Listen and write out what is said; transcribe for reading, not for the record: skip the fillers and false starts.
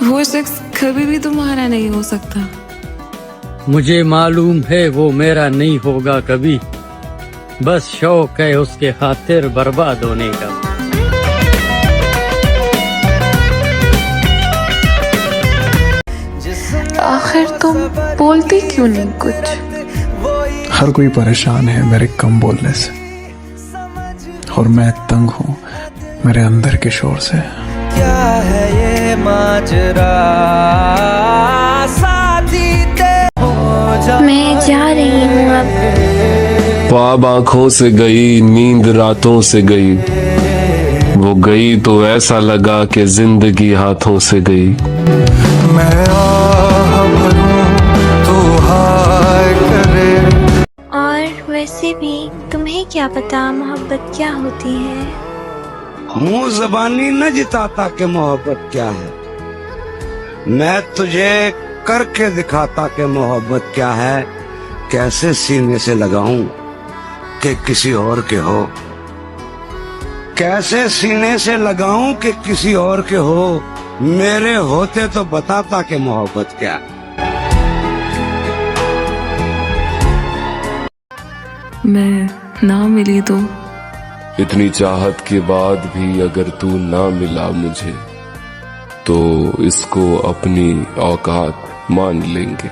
वो शख्स कभी भी तुम्हारा नहीं हो सकता। मुझे मालूम है वो मेरा नहीं होगा कभी, बस शौक है उसके खातिर बर्बाद होने का। आखिर तुम बोलती क्यों नहीं कुछ? हर कोई परेशान है मेरे कम बोलने से, और मैं तंग हूँ मेरे अंदर के शोर से। क्या है ये माजरा, साथी हो जा। मैं जा रही हूँ अब। ख्वाब आंखों से गई, नींद रातों से गई, वो गई तो ऐसा लगा कि जिंदगी हाथों से गई। मैं आह भरूं तो हाय करे। और वैसे भी तुम्हें क्या पता मोहब्बत क्या होती है। मुंह ज़बानी न जिताता कि मोहब्बत क्या है, मैं तुझे करके दिखाता कि मोहब्बत क्या है। कैसे सीने से लगाऊं कि किसी और के हो, कैसे सीने से लगाऊं कि किसी और के हो, मेरे होते तो बताता कि मोहब्बत क्या। मैं ना मिली तो इतनी चाहत के बाद भी अगर तू ना मिला मुझे, तो इसको अपनी औकात मान लेंगे।